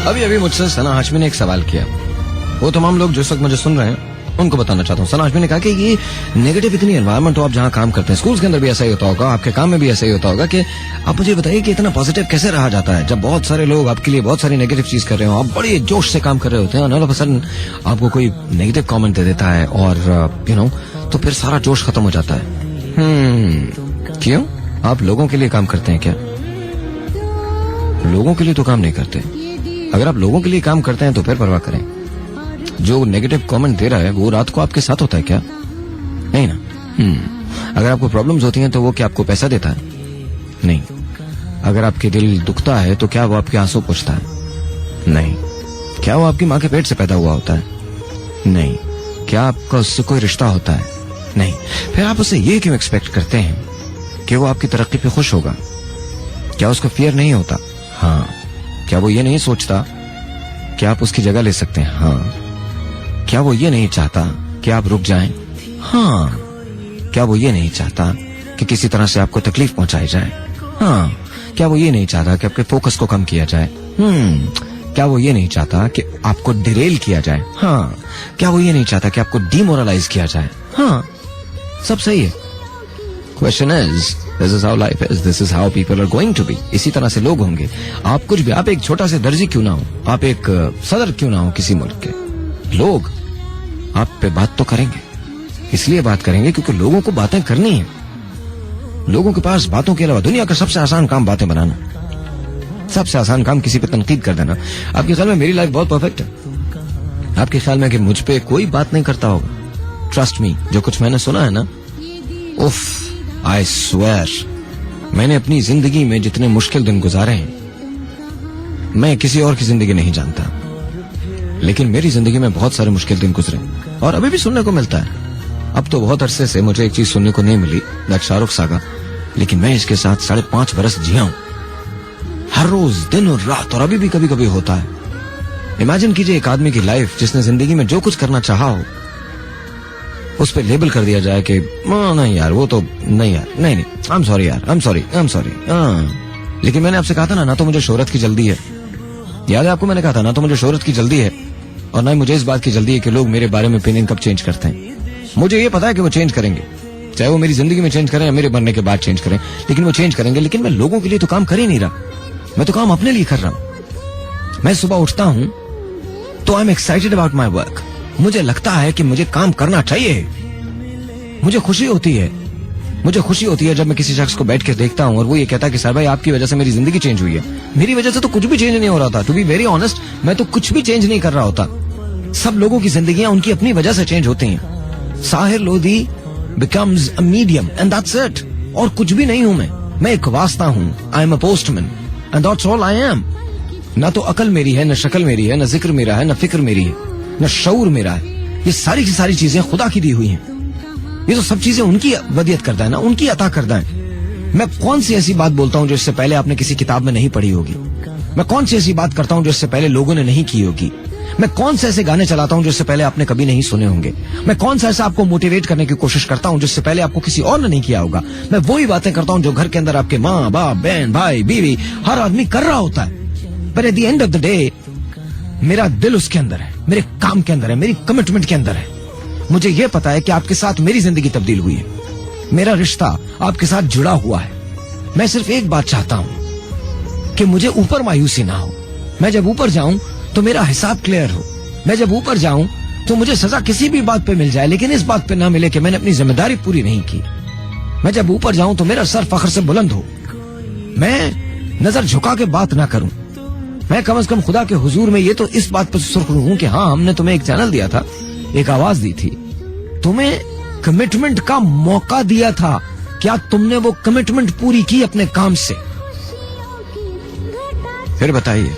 अभी अभी मुझसे सना हाशमी ने एक सवाल किया, वो तमाम लोग जो इस वक्त मुझे सुन रहे हैं उनको बताना चाहता हूँ। सना हाशमी ने कहा कि ये नेगेटिव इतनी एनवायरनमेंट हो, आप जहाँ काम करते हैं, स्कूल्स के अंदर भी ऐसा ही होता होगा, आपके काम में भी ऐसा ही होता होगा, कि आप मुझे बताइए कि इतना पॉजिटिव कैसे रहा जाता है जब बहुत सारे लोग आपके लिए बहुत सारी नेगेटिव चीज कर रहे हो, आप बड़े जोश से काम कर रहे होते हैं, ऑल ऑफ अ सडन आपको कोई नेगेटिव कमेंट दे देता है और यू नो तो फिर सारा जोश खत्म हो जाता है। क्यों? आप लोगों के लिए काम करते हैं क्या? लोगों के लिए तो काम नहीं करते। अगर आप लोगों के लिए काम करते हैं तो फिर परवाह करें। जो नेगेटिव कमेंट दे रहा है वो रात को आपके साथ होता है क्या? नहीं ना। अगर आपको प्रॉब्लम्स होती हैं तो वो क्या आपको पैसा देता है? नहीं। अगर आपके दिल दुखता है तो क्या वो आपके आंसू पोंछता है? नहीं। क्या वो आपकी माँ के पेट से पैदा हुआ होता है? नहीं। क्या आपका उससे कोई रिश्ता होता है? नहीं। फिर आप उससे ये क्यों एक्सपेक्ट करते हैं कि वो आपकी तरक्की पे खुश होगा? क्या उसको फियर नहीं होता? हाँ। क्या वो ये नहीं सोचता कि आप उसकी जगह ले सकते हैं? हाँ। क्या वो ये नहीं चाहता कि आप रुक जाएं? हाँ। क्या वो ये नहीं चाहता कि किसी तरह से आपको तकलीफ पहुंचाई जाए? हाँ। क्या वो ये नहीं चाहता कि आपके फोकस को कम किया जाए? क्या वो ये नहीं चाहता कि आपको डिरेल किया जाए? हाँ। क्या वो ये नहीं चाहता कि आपको डिमोरलाइज किया जाए? हाँ। सब सही है। Question is, this is how life is, this is how people are going to be. इसी तरह से लोग होंगे। आप कुछ भी, आप एक छोटा से दर्जी क्यों ना हो, आप एक सदर क्यों ना हो किसी मुल्क के, लोग आप पे बात तो करेंगे। इसलिए बात करेंगे क्योंकि लोगों को बातें करनी है। लोगों के पास बातों के अलावा दुनिया का सबसे आसान काम बातें बनाना, सबसे आसान काम किसी पे तनकीद कर देना। आपके ख्याल में मेरी लाइफ बहुत परफेक्ट है? आपके ख्याल में कि मुझ पे कोई बात नहीं करता होगा? ट्रस्ट मी, जो कुछ मैंने सुना है ना, उफ, आई स्वेयर, मैंने अपनी जिंदगी में जितने मुश्किल दिन गुजारे हैं मैं किसी और की जिंदगी नहीं जानता, लेकिन मेरी जिंदगी में बहुत सारे मुश्किल दिन गुजरे और अभी भी सुनने को मिलता है। अब तो बहुत अरसे से मुझे एक चीज सुनने को नहीं मिली, दैट शाहरुख सागा, लेकिन मैं इसके साथ 5.5 बरस जिया हूं, हर रोज दिन और रात, और अभी भी कभी कभी होता है। इमेजिन कीजिए एक आदमी की लाइफ जिसने जिंदगी में जो कुछ करना चाहा हो उस पर लेबल कर दिया जाए कि नहीं यार वो तो नहीं यार, नहीं आई एम सॉरी यार, आई एम सॉरी। लेकिन मैंने आपसे कहा था ना तो मुझे शोहरत की जल्दी है, याद है आपको? मैंने कहा था ना तो मुझे शोहरत की जल्दी है और ना ही मुझे इस बात की जल्दी है कि लोग मेरे बारे में ओपिनियन कब चेंज करते हैं। मुझे ये पता है कि वो चेंज करेंगे, चाहे वो मेरी जिंदगी में चेंज करें या मेरे बनने के बाद चेंज करें, लेकिन वो चेंज करेंगे। लेकिन मैं लोगों के लिए तो काम कर ही नहीं रहा, मैं तो काम अपने लिए कर रहा हूं। मैं सुबह उठता हूं तो I am excited about my work. मुझे लगता है कि मुझे काम करना चाहिए, मुझे खुशी होती है। मुझे खुशी होती है जब मैं किसी शख्स को बैठ के देखता हूं और वो ये कहता है कि सर भाई आपकी वजह से मेरी जिंदगी चेंज हुई है। मेरी वजह से तो कुछ भी चेंज नहीं हो रहा था, टू बी वेरी ऑनेस्ट, मैं तो कुछ भी चेंज नहीं कर रहा होता। सब लोगों की जिंदगियां उनकी अपनी वजह से चेंज होती हैं। Sahir Lodhi becomes a medium and that's it, और कुछ भी नहीं हूं मैं एक वास्ता हूं। I am a postman and that's all I am. ना तो अकल मेरी है, न शक्ल मेरी है, न जिक्र मेरा है, न फिक्र मेरी है, न शऊर मेरा है। ये सारी की सारी चीजें खुदा की दी हुई हैं। ये तो सब चीजें उनकी वदियत करता है ना, उनकी अता करता है। मैं कौन सी ऐसी बात बोलता हूं जो इससे पहले आपने किसी किताब में नहीं पढ़ी होगी? मैं कौन सी ऐसी बात करता हूं जो इससे पहले लोगों ने नहीं की होगी? मैं कौन से ऐसे गाने चलाता हूं जो इससे पहले आपने कभी नहीं सुने होंगे? मैं कौन सा ऐसा आपको मोटिवेट करने की कोशिश करता हूं जिससे पहले आपको किसी और ने नहीं किया होगा? मैं वही बातें करता हूं जो घर के अंदर आपके माँ बाप, बहन, भाई, बीवी, हर आदमी कर रहा होता है। पर at the end of the day मेरा दिल उसके अंदर है, मेरे काम के अंदर है, मेरी कमिटमेंट के अंदर है। मुझे यह पता है कि आपके साथ मेरी जिंदगी तब्दील हुई है, मेरा रिश्ता आपके साथ जुड़ा हुआ है। मैं सिर्फ एक बात चाहता हूं कि मुझे ऊपर मायूसी ना हो। मैं जब ऊपर जाऊं तो मेरा हिसाब क्लियर हो। मैं जब ऊपर जाऊं तो मुझे सजा किसी भी बात पे मिल जाए, लेकिन इस बात पे ना मिले कि मैंने अपनी जिम्मेदारी पूरी नहीं की। मैं जब ऊपर जाऊं तो मेरा सर फख्र से बुलंद हो, मैं नजर झुका के बात ना करूं। मैं कम से कम खुदा के हुजूर में ये तो इस बात पर सुरखरू हूं कि हाँ, हमने तुम्हें एक चैनल दिया था, एक आवाज दी थी, तुम्हें कमिटमेंट का मौका दिया था, क्या तुमने वो कमिटमेंट पूरी की अपने काम से? फिर बताइए।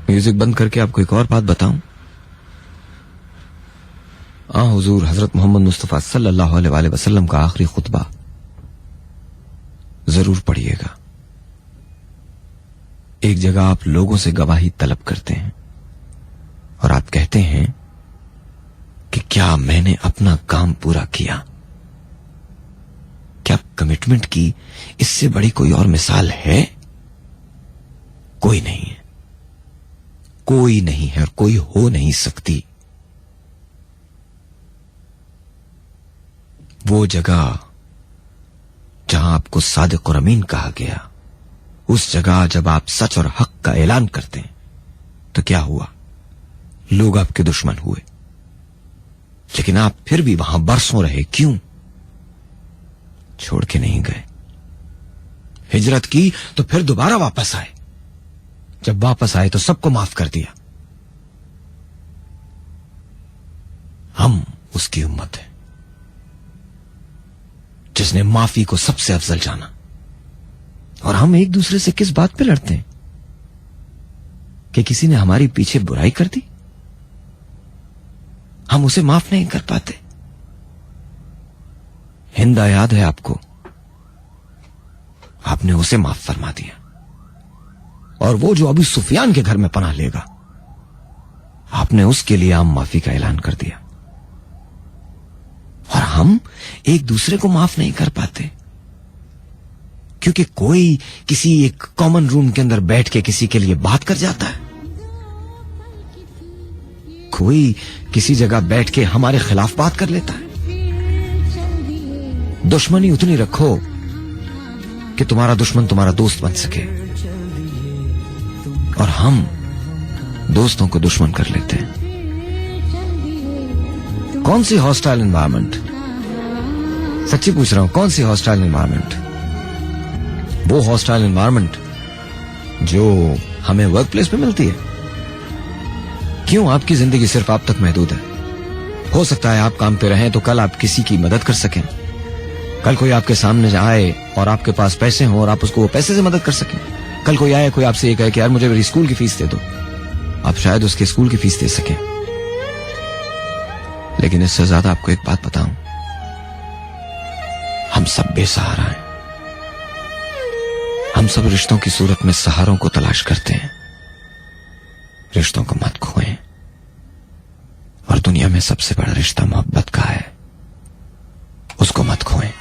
म्यूजिक बंद करके आपको एक और बात बताऊं। हुजूर हजरत मोहम्मद मुस्तफा सल्लल्लाहु अलैहि वसल्लम का आखिरी खुतबा जरूर पढ़िएगा। एक जगह आप लोगों से गवाही तलब करते हैं और आप कहते हैं कि क्या मैंने अपना काम पूरा किया? क्या कमिटमेंट की इससे बड़ी कोई और मिसाल है? कोई नहीं है, कोई नहीं है और कोई हो नहीं सकती। वो जगह जहां आपको सादिक और अमीन कहा गया, उस जगह जब आप सच और हक का ऐलान करते हैं, तो क्या हुआ? लोग आपके दुश्मन हुए, लेकिन आप फिर भी वहां बरसों रहे। क्यों? छोड़ के नहीं गए। हिजरत की तो फिर दोबारा वापस आए। जब वापस आए तो सबको माफ कर दिया। हम उसकी उम्मत है जिसने माफी को सबसे अफजल जाना। और हम एक दूसरे से किस बात पे लड़ते हैं? कि किसी ने हमारी पीछे बुराई कर दी, हम उसे माफ नहीं कर पाते। हिंदा याद है आपको? आपने उसे माफ फरमा दिया। और वो जो अभी सुफियान के घर में पनाह लेगा, आपने उसके लिए आम माफी का ऐलान कर दिया। और हम एक दूसरे को माफ नहीं कर पाते क्योंकि कोई किसी एक कॉमन रूम के अंदर बैठ के किसी के लिए बात कर जाता है, कोई किसी जगह बैठ के हमारे खिलाफ बात कर लेता है। दुश्मनी उतनी रखो कि तुम्हारा दुश्मन तुम्हारा दोस्त बन सके, और हम दोस्तों को दुश्मन कर लेते हैं। कौन सी हॉस्टाइल एनवायरनमेंट? सच्ची पूछ रहा हूं, कौन सी हॉस्टाइल एनवायरनमेंट? वो हॉस्टाइल एनवायरनमेंट जो हमें वर्क प्लेस पे मिलती है। क्यों आपकी जिंदगी सिर्फ आप तक महदूद है? हो सकता है आप काम पे रहें तो कल आप किसी की मदद कर सकें, कल कोई आपके सामने आए और आपके पास पैसे हों और आप उसको वो पैसे से मदद कर सकें। कल कोई आए, कोई आपसे ये कहे कि यार मुझे मेरी स्कूल की फीस दे दो, आप शायद उसके स्कूल की फीस दे सकें। लेकिन इससे ज्यादा आपको एक बात बताऊं, हम सब बेसहारा हैं। हम सब रिश्तों की सूरत में सहारों को तलाश करते हैं। रिश्तों को मत खोएं, और दुनिया में सबसे बड़ा रिश्ता मोहब्बत का है, उसको मत खोएं।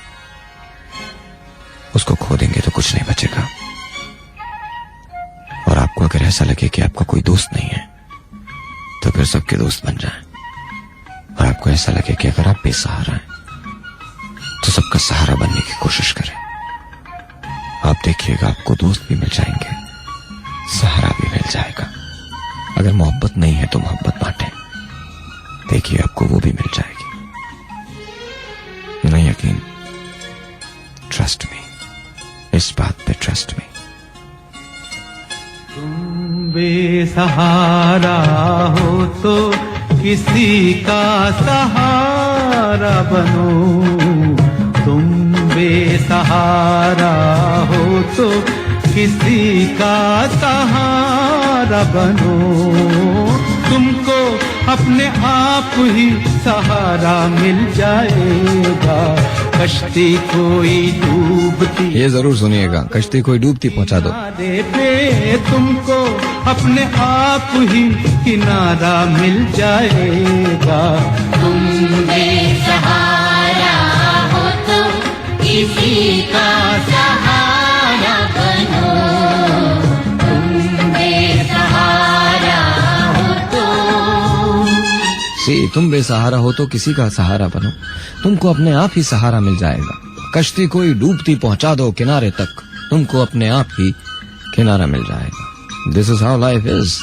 उसको खो देंगे तो कुछ नहीं बचेगा। और आपको अगर ऐसा लगे कि आपका कोई दोस्त नहीं है, तो फिर सबके दोस्त बन जाएं। और आपको ऐसा लगे कि अगर आप बेसहारा हैं, तो सबका सहारा बनने की कोशिश करें। आप देखिएगा आपको दोस्त भी मिल जाएंगे, सहारा भी मिल जाएगा। अगर मोहब्बत नहीं है तो मोहब्बत बांटें, देखिए आपको वो भी मिल जाएगी। नहीं यकीन? ट्रस्ट मी, इस बात पे ट्रस्ट मी। तुम बेसहारा हो तो किसी का सहारा बनो। तुम बेसहारा हो तो किसी का सहारा बनो। तुमको अपने आप ही सहारा मिल जाएगा। कश्ती कोई डूबती, ये जरूर सुनिएगा, कश्ती कोई डूबती पहुंचा दो। पे तुमको अपने आप ही किनारा मिल जाएगा। तुम बेसहारा हो तो किसी का सहारा बनो। तुम बेसहारा हो तो तुम बेसहारा हो तो किसी का सहारा बनो। तुमको अपने आप ही सहारा मिल जाएगा। कश्ती कोई डूबती पहुंचा दो किनारे तक, तुमको अपने आप ही किनारा मिल जाएगा। This is how life is.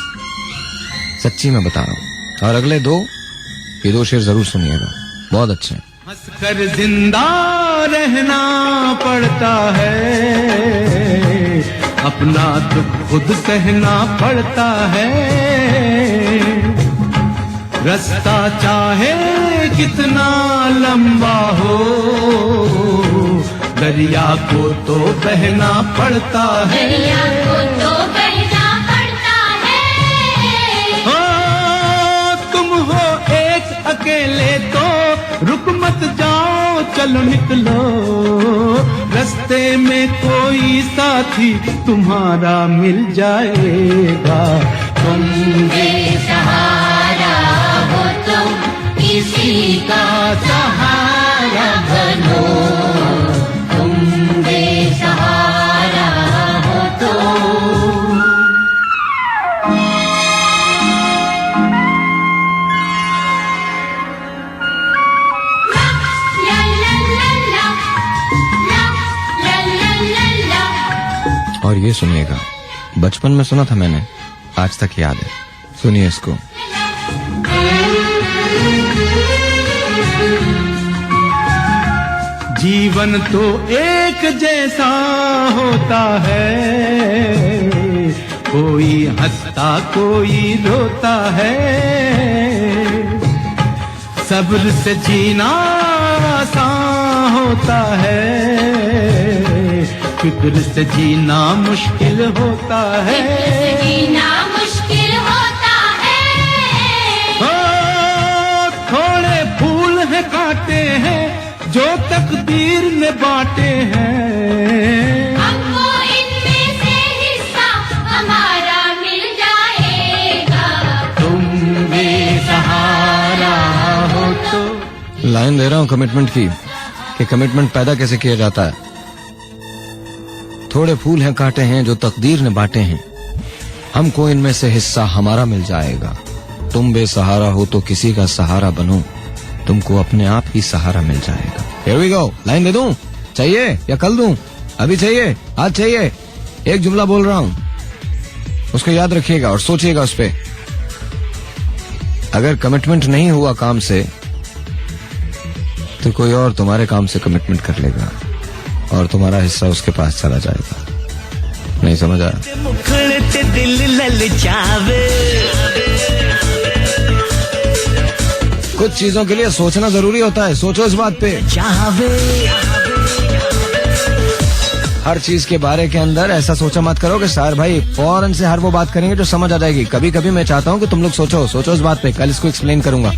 सच्ची मैं बता रहा हूं। और अगले ये दो शेर जरूर सुनिएगा, बहुत अच्छे हैं। हंसकर जिंदा रहना पड़ता है, अपना दुख खुद सहना पड़ता है। रास्ता चाहे कितना लंबा हो, दरिया को तो बहना पड़ता है। दरिया को तो बहना पड़ता है। हो तुम हो एक अकेले तो रुक मत जाओ, चलो निकलो। रास्ते में कोई साथी तुम्हारा मिल जाएगा। तुम बेसहारा हो तो किसी का सहारा बनो। तुम बेसहारा हो तो और ये सुनिएगा, बचपन में सुना था मैंने, आज तक याद है, सुनिए इसको। जीवन तो एक जैसा होता है, कोई हंसता कोई रोता है, सब्र से जीना आसान होता है, फिक्र से जीना मुश्किल होता है, जीना मुश्किल होता है। ओ, थोड़े फूल हैं काटे हैं जो तकदीर ने बांटे हैं, हमको इनमें से हिस्सा हमारा मिल जाएगा। तुम बेसहारा हो तो। लाइन दे रहा हूँ कमिटमेंट की, कि कमिटमेंट पैदा कैसे किया जाता है। थोड़े फूल हैं काटे हैं जो तकदीर ने बांटे हैं, हमको इनमें से हिस्सा हमारा मिल जाएगा। तुम बेसहारा हो तो किसी का सहारा बनो, तुमको अपने आप ही सहारा मिल जाएगा। Here we go. लाइन दे दूं? चाहिए या कल दूं? अभी चाहिए? आज चाहिए? एक जुमला बोल रहा हूं, उसको याद रखिएगा और सोचिएगा उस पे। अगर कमिटमेंट नहीं हुआ काम से, तो कोई और तुम्हारे काम से कमिटमेंट कर लेगा और तुम्हारा हिस्सा उसके पास चला जाएगा। नहीं समझ आया? मुखड़े ते दिल ललचावे, कुछ चीजों के लिए सोचना जरूरी होता है, सोचो इस बात पे। चाहवे हर चीज के बारे के अंदर ऐसा सोचा मत करो कि सार भाई फौरन से हर वो बात करेंगे जो समझ आ जाएगी। कभी कभी मैं चाहता हूँ कि तुम लोग सोचो इस बात पे, कल इसको एक्सप्लेन करूंगा।